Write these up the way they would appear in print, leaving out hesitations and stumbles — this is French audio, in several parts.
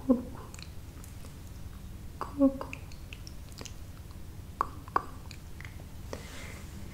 coucou, coucou, coucou.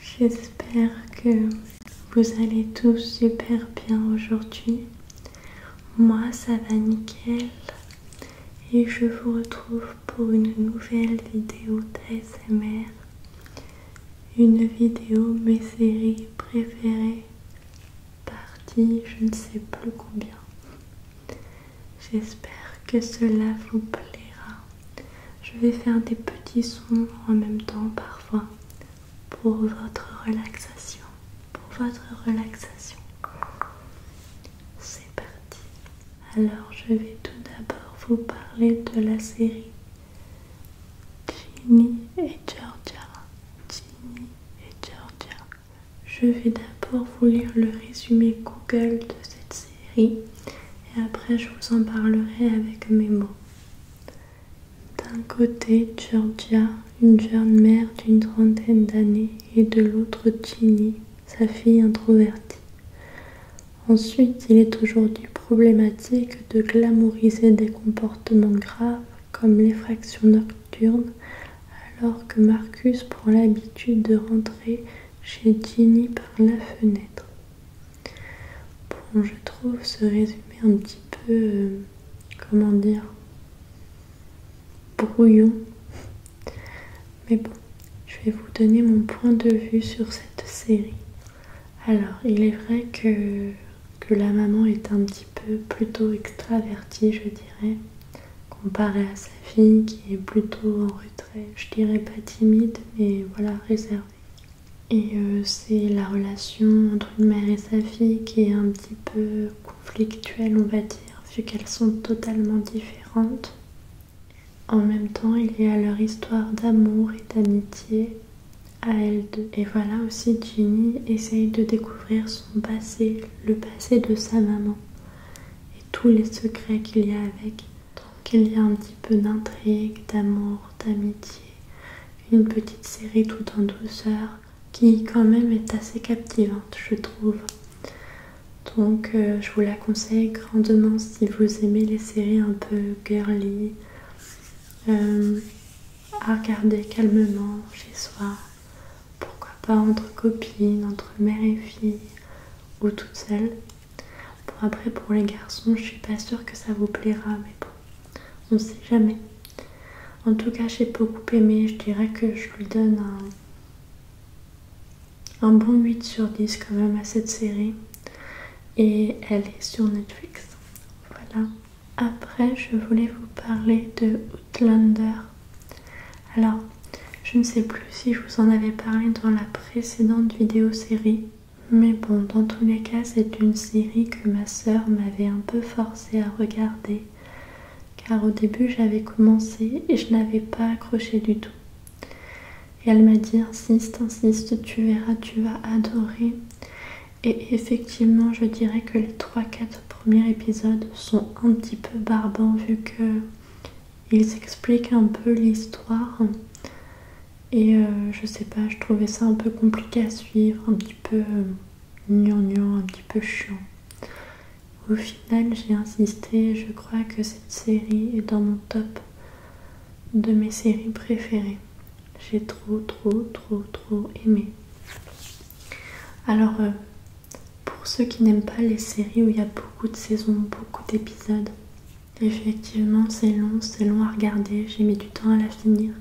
J'espère que vous allez tous super bien aujourd'hui. Moi, ça va nickel. Et je vous retrouve pour une nouvelle vidéo d'ASMR. Une vidéo mes séries préférées, partie je ne sais plus combien. J'espère que cela vous plaira. Je vais faire des petits sons en même temps parfois pour votre relaxation. C'est parti. Alors je vais tout d'abord vous parler de la série Ginny et Georgia. Je vais d'abord vous lire le résumé Google de cette série et après je vous en parlerai avec mes mots. D'un côté, Georgia, une jeune mère d'une trentaine d'années, et de l'autre Ginny, sa fille introvertie. Ensuite, il est aujourd'hui problématique de glamouriser des comportements graves comme l'effraction nocturne, alors que Marcus prend l'habitude de rentrer chez Ginny par la fenêtre. Bon, je trouve ce résumé un petit peu, comment dire, brouillon. Mais bon, je vais vous donner mon point de vue sur cette série. Alors, il est vrai que la maman est un petit peu plutôt extravertie, je dirais, comparée à sa fille qui est plutôt en retrait. Je dirais pas timide, mais voilà, réservée. Et c'est la relation entre une mère et sa fille qui est un petit peu conflictuelle, on va dire, vu qu'elles sont totalement différentes. En même temps, il y a leur histoire d'amour et d'amitié à elles deux. Et voilà aussi Ginny essaye de découvrir son passé, le passé de sa maman et tous les secrets qu'il y a avec. Donc il y a un petit peu d'intrigue, d'amour, d'amitié, une petite série tout en douceur qui quand même est assez captivante, je trouve. Donc je vous la conseille grandement si vous aimez les séries un peu girly, à regarder calmement chez soi, pourquoi pas entre copines, entre mère et fille ou toute seule. Bon, après pour les garçons je suis pas sûre que ça vous plaira, mais bon, on sait jamais. En tout cas j'ai beaucoup aimé, je dirais que je lui donne un bon 8 sur 10 quand même à cette série, et elle est sur Netflix. Voilà. Après je voulais vous parler de Outlander. Alors je ne sais plus si je vous en avais parlé dans la précédente vidéo série, mais bon, dans tous les cas c'est une série que ma soeur m'avait un peu forcée à regarder, car au début j'avais commencé et je n'avais pas accroché du tout. Et elle m'a dit insiste, tu verras, tu vas adorer. Et effectivement, je dirais que les 3-4 premiers épisodes sont un petit peu barbants vu que ils expliquent un peu l'histoire. Et je sais pas, je trouvais ça un peu compliqué à suivre, un petit peu gnangnan, un petit peu chiant. Au final, j'ai insisté, je crois que cette série est dans mon top de mes séries préférées. J'ai trop aimé. Alors, pour ceux qui n'aiment pas les séries où il y a beaucoup de saisons, beaucoup d'épisodes, effectivement c'est long à regarder, j'ai mis du temps à la finir,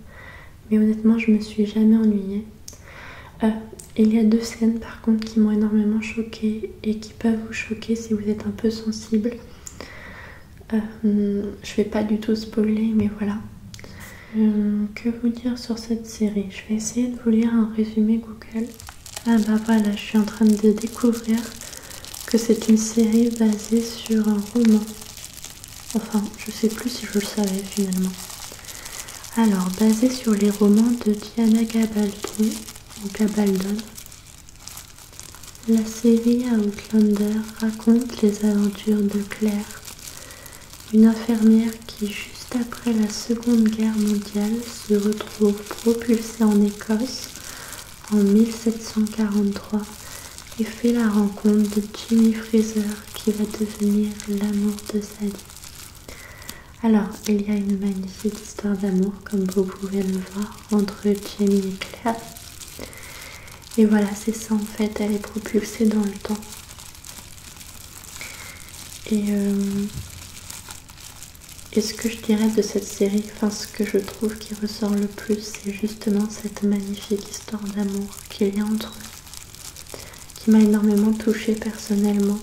mais honnêtement je me suis jamais ennuyée. Il y a 2 scènes par contre qui m'ont énormément choquée et qui peuvent vous choquer si vous êtes un peu sensible. Je vais pas du tout spoiler, mais voilà. Que vous dire sur cette série? Je vais essayer de vous lire un résumé Google. Ah bah voilà, je suis en train de découvrir que c'est une série basée sur un roman. Enfin, je sais plus si je le savais finalement. Alors, basée sur les romans de Diana Gabaldon, la série Outlander raconte les aventures de Claire, une infirmière qui, juste après la Seconde Guerre mondiale, se retrouve propulsée en Écosse en 1743 et fait la rencontre de Jimmy Fraser qui va devenir l'amour de sa vie. Alors, il y a une magnifique histoire d'amour, comme vous pouvez le voir, entre Jamie et Claire. Et voilà, c'est ça en fait, elle est propulsée dans le temps. Et ce que je dirais de cette série, enfin ce que je trouve qui ressort le plus, c'est justement cette magnifique histoire d'amour qu'il y a entre eux, qui m'a énormément touchée personnellement.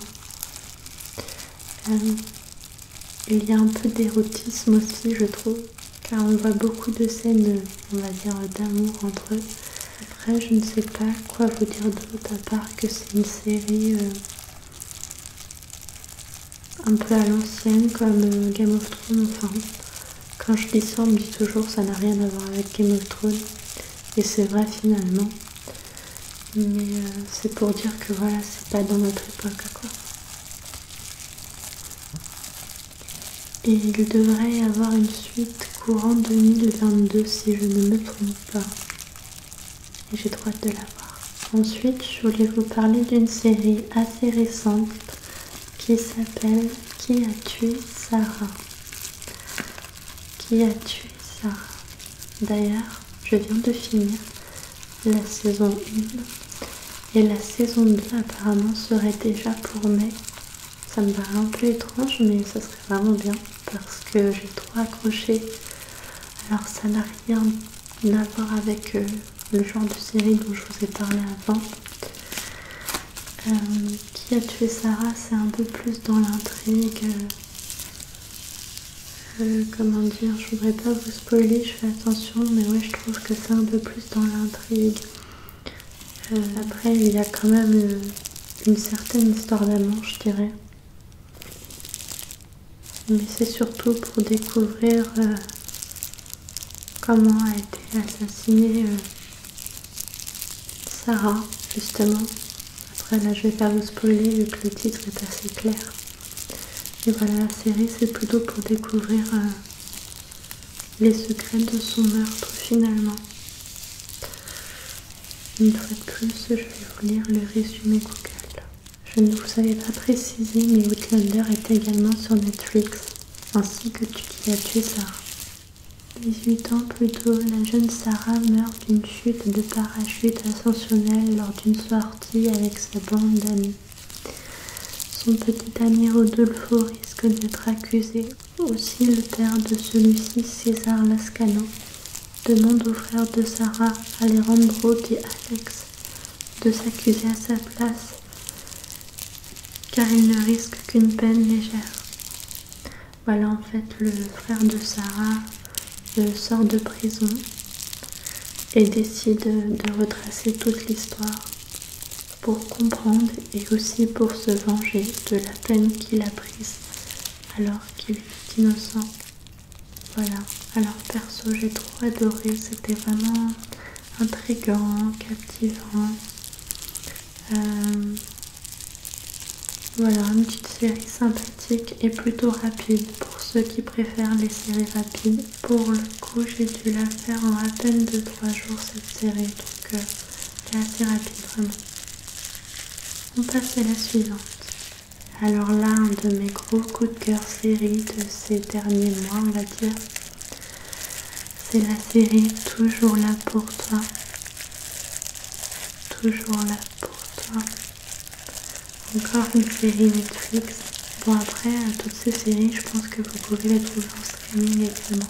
Il y a un peu d'érotisme aussi, je trouve, car on voit beaucoup de scènes, on va dire, d'amour entre eux. Après, je ne sais pas quoi vous dire d'autre, à part que c'est une série un peu à l'ancienne, comme Game of Thrones. Enfin, quand je dis ça, on me dit toujours ça n'a rien à voir avec Game of Thrones. Et c'est vrai finalement. Mais c'est pour dire que voilà, c'est pas dans notre époque, quoi. Et il devrait y avoir une suite courant 2022 si je ne me trompe pas. Et j'ai trop hâte de la voir. Ensuite, je voulais vous parler d'une série assez récente qui s'appelle Qui a tué Sarah? Qui a tué Sarah? D'ailleurs, je viens de finir la saison 1 et la saison 2 apparemment serait déjà pour mai. Ça me paraît un peu étrange, mais ça serait vraiment bien parce que j'ai trop accroché. Alors ça n'a rien à voir avec le genre de série dont je vous ai parlé avant. Qui a tué Sarah, c'est un peu plus dans l'intrigue. Comment dire, je voudrais pas vous spoiler, je fais attention, mais ouais, je trouve que c'est un peu plus dans l'intrigue. Après, il y a quand même une certaine histoire d'amour, je dirais. Mais c'est surtout pour découvrir comment a été assassinée Sarah, justement. Après, là, je vais pas vous spoiler vu que le titre est assez clair. Et voilà, la série, c'est plutôt pour découvrir les secrets de son meurtre, finalement. Une fois de plus, je vais vous lire le résumé Google. Je ne vous avais pas précisé, mais Outlander est également sur Netflix, ainsi que Qui a tué Sarah. 18 ans plus tôt, la jeune Sarah meurt d'une chute de parachute ascensionnelle lors d'une sortie avec sa bande d'amis. Son petit ami Rodolfo risque d'être accusé. Aussi, le père de celui-ci, César Lascano, demande au frère de Sarah, Alejandro dit Alex, de s'accuser à sa place, car il ne risque qu'une peine légère. Voilà, en fait, le frère de Sarah sort de prison et décide de retracer toute l'histoire pour comprendre et aussi pour se venger de la peine qu'il a prise alors qu'il est innocent. Voilà, alors perso j'ai trop adoré, c'était vraiment intriguant, captivant. Voilà, une petite série sympathique et plutôt rapide pour ceux qui préfèrent les séries rapides. Pour le coup, j'ai dû la faire en à peine 2-3 jours cette série, donc elle est assez rapide vraiment. On passe à la suivante. Alors là, un de mes gros coups de cœur série de ces derniers mois, on va dire, c'est la série Toujours là pour toi. Toujours là pour toi. Encore une série Netflix. Bon après, toutes ces séries, je pense que vous pouvez les trouver en streaming également.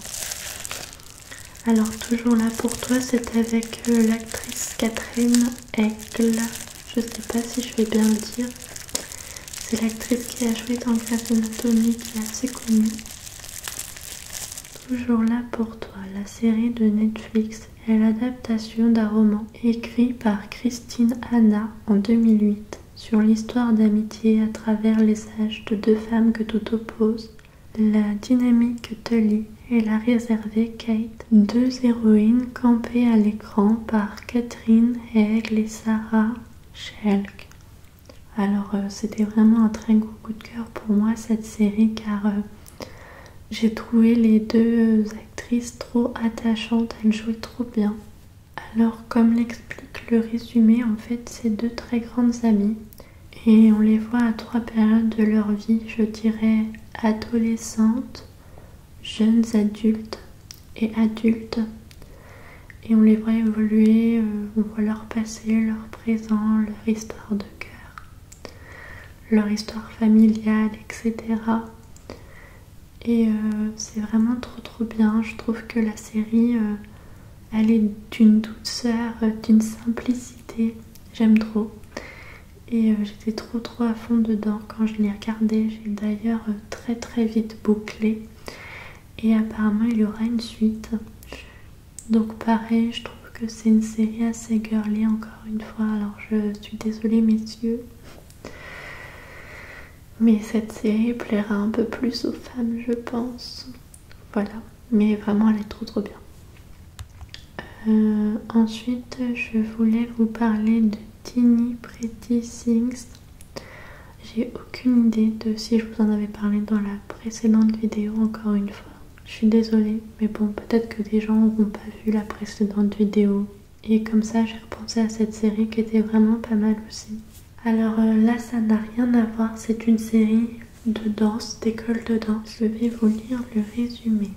Alors Toujours là pour toi, c'est avec l'actrice Catherine Hegel. Je sais pas si je vais bien le dire. C'est l'actrice qui a joué dans Grey's Anatomy, qui est assez connue. Toujours là pour toi, la série de Netflix est l'adaptation d'un roman écrit par Christine Hanna en 2008 sur l'histoire d'amitié à travers les âges de deux femmes que tout oppose, la dynamique Tully et la réservée Kate, deux héroïnes campées à l'écran par Catherine Hegel et Sarah Schelk. Alors c'était vraiment un très gros coup de cœur pour moi cette série car j'ai trouvé les deux actrices trop attachantes, elles jouaient trop bien. Alors comme l'explique le résumé, en fait c'est deux très grandes amies et on les voit à trois périodes de leur vie, je dirais adolescente jeunes adultes et adultes. Et on les voit évoluer, on voit leur passé, leur présent, leur histoire de cœur, leur histoire familiale, etc. Et c'est vraiment trop bien. Je trouve que la série, elle est d'une douceur, d'une simplicité. J'aime trop. Et j'étais trop à fond dedans quand je l'ai regardé. J'ai d'ailleurs très vite bouclé. Et apparemment il y aura une suite. Donc pareil, je trouve que c'est une série assez girly encore une fois. Alors je suis désolée messieurs. Mais cette série plaira un peu plus aux femmes, je pense. Voilà. Mais vraiment elle est trop bien. Ensuite, je voulais vous parler de Teeny Pretty Things. J'ai aucune idée de si je vous en avais parlé dans la précédente vidéo, encore une fois. Je suis désolée, mais bon, peut-être que des gens n'auront pas vu la précédente vidéo. Et comme ça, j'ai repensé à cette série qui était vraiment pas mal aussi. Alors là, ça n'a rien à voir. C'est une série de danse, d'école de danse. Je vais vous lire le résumé.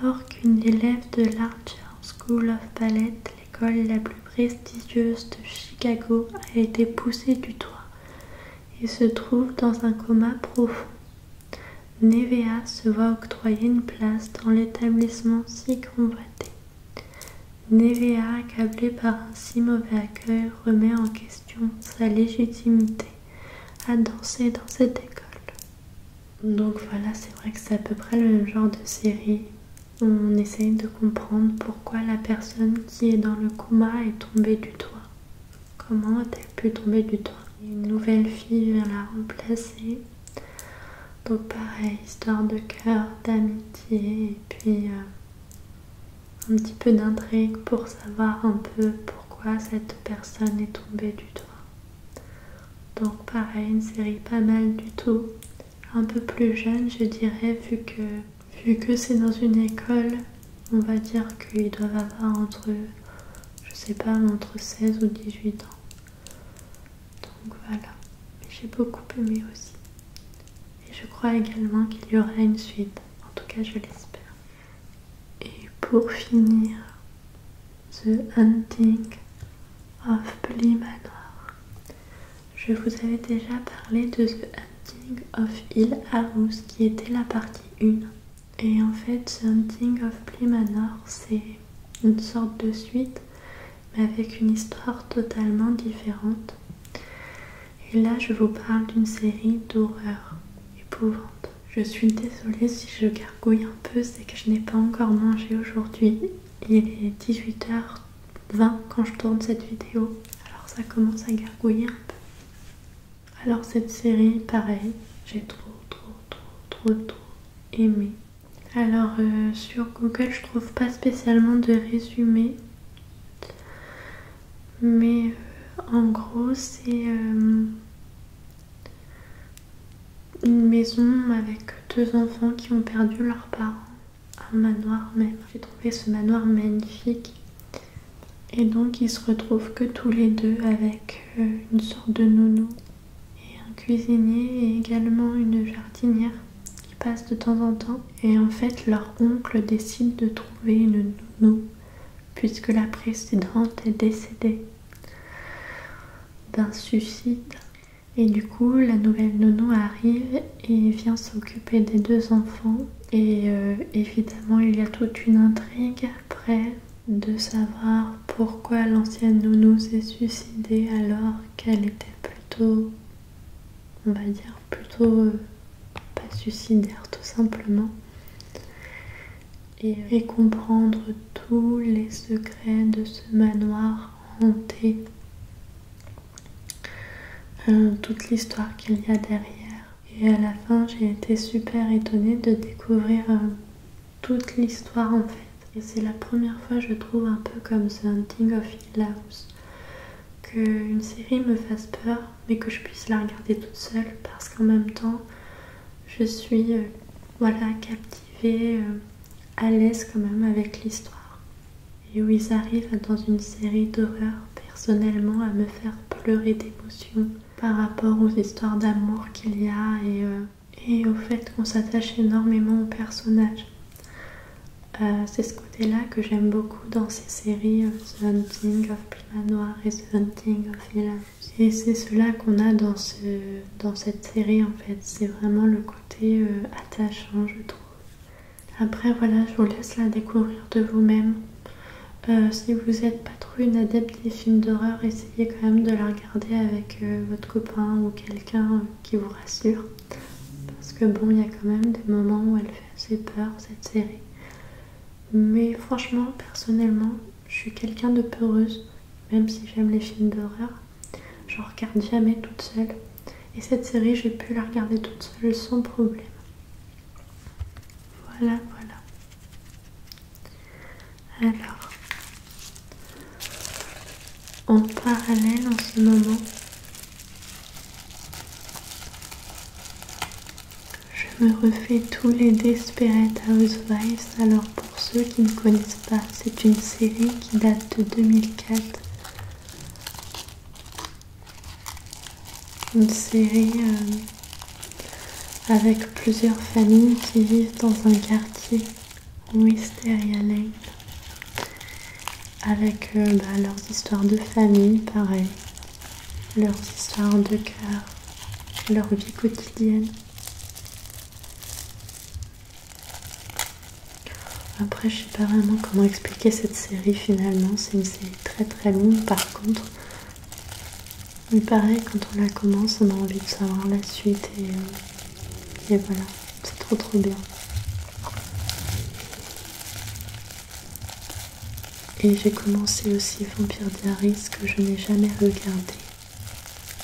Alors qu'une élève de l'Archer School of Ballet, l'école la plus prestigieuse de Chicago, a été poussée du toit et se trouve dans un coma profond, Nevea se voit octroyer une place dans l'établissement si convoité. Nevea, accablée par un si mauvais accueil, remet en question sa légitimité à danser dans cette école. Donc voilà, c'est vrai que c'est à peu près le même genre de série. On essaye de comprendre pourquoi la personne qui est dans le coma est tombée du toit. Comment a-t-elle pu tomber du toit? Une nouvelle fille vient la remplacer. Donc pareil, histoire de cœur, d'amitié et puis un petit peu d'intrigue pour savoir un peu pourquoi cette personne est tombée du toit. Donc pareil, une série pas mal du tout. Un peu plus jeune, je dirais, vu que c'est dans une école, on va dire qu'ils doivent avoir entre 16 ou 18 ans. Donc voilà, mais j'ai beaucoup aimé aussi. Et je crois également qu'il y aura une suite, en tout cas je l'espère. Et pour finir, The Hunting of Bly Manor. Je vous avais déjà parlé de The Hunting of Hill House qui était la partie 1. Et en fait, The Hunting of Bly Manor, c'est une sorte de suite, mais avec une histoire totalement différente. Et là, je vous parle d'une série d'horreur épouvante. Je suis désolée si je gargouille un peu, c'est que je n'ai pas encore mangé aujourd'hui. Il est 18h20 quand je tourne cette vidéo, alors ça commence à gargouiller un peu. Alors cette série, pareil, j'ai trop aimé. Alors sur Google, je trouve pas spécialement de résumé, mais en gros, c'est une maison avec 2 enfants qui ont perdu leurs parents. Un manoir même. J'ai trouvé ce manoir magnifique. Et donc ils se retrouvent que tous les deux avec une sorte de nounou et un cuisinier et également une jardinière qui passe de temps en temps. Et en fait leur oncle décide de trouver une nounou puisque la précédente est décédée d'un suicide. Et du coup, la nouvelle nounou arrive et vient s'occuper des 2 enfants. Et évidemment, il y a toute une intrigue après de savoir pourquoi l'ancienne nounou s'est suicidée alors qu'elle était plutôt, on va dire, pas suicidaire tout simplement. Et comprendre tous les secrets de ce manoir hanté. Toute l'histoire qu'il y a derrière. Et à la fin, j'ai été super étonnée de découvrir toute l'histoire en fait. Et c'est la première fois, je trouve, un peu comme The Hunting of Hill House, qu'une série me fasse peur, mais que je puisse la regarder toute seule, parce qu'en même temps, je suis captivée, à l'aise quand même avec l'histoire. Et où ils arrivent dans une série d'horreur, personnellement, à me faire pleurer d'émotion par rapport aux histoires d'amour qu'il y a et au fait qu'on s'attache énormément au personnage. C'est ce côté-là que j'aime beaucoup dans ces séries The Hunting of Bly Manor et The Hunting of Hill House. Et c'est cela qu'on a dans cette série en fait. C'est vraiment le côté attachant, je trouve. Après voilà, je vous laisse la découvrir de vous-même. Si vous n'êtes pas trop une adepte des films d'horreur, essayez quand même de la regarder avec votre copain ou quelqu'un qui vous rassure. Parce que bon, il y a quand même des moments où elle fait assez peur, cette série. Mais franchement, personnellement, je suis quelqu'un de peureuse, même si j'aime les films d'horreur. Je regarde jamais toute seule. Et cette série, j'ai pu la regarder toute seule sans problème. Voilà. Alors, en parallèle en ce moment, je me refais tous les Desperate Housewives. Alors pour ceux qui ne connaissent pas, c'est une série qui date de 2004. Une série avec plusieurs familles qui vivent dans un quartier, Wisteria Lane, avec leurs histoires de famille, pareil, leurs histoires de cœur, leur vie quotidienne. Après, je sais pas vraiment comment expliquer cette série finalement. C'est une série très longue. Par contre, mais pareil, quand on la commence, on a envie de savoir la suite et voilà, c'est trop bien. Et j'ai commencé aussi Vampire Diaries que je n'ai jamais regardé.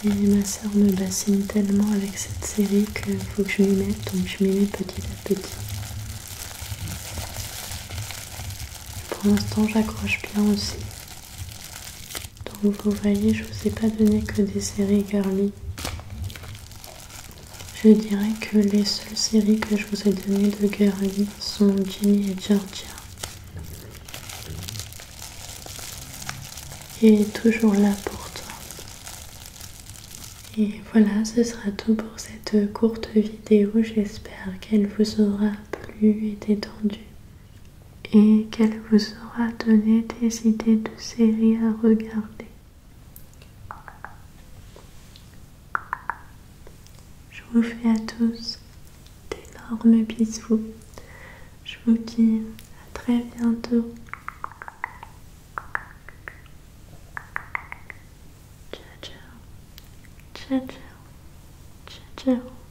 Et ma soeur me bassine tellement avec cette série qu'il faut que je m'y mette, donc je m'y mets petit à petit. Pour l'instant, j'accroche bien aussi. Donc vous voyez, je vous ai pas donné que des séries girly. Je dirais que les seules séries que je vous ai données de girly sont Ginny et Georgia. Et toujours là pour toi. Et voilà, ce sera tout pour cette courte vidéo. J'espère qu'elle vous aura plu et détendu. Et qu'elle vous aura donné des idées de séries à regarder. Je vous fais à tous d'énormes bisous. Je vous dis à très bientôt. Ciao. Ciao.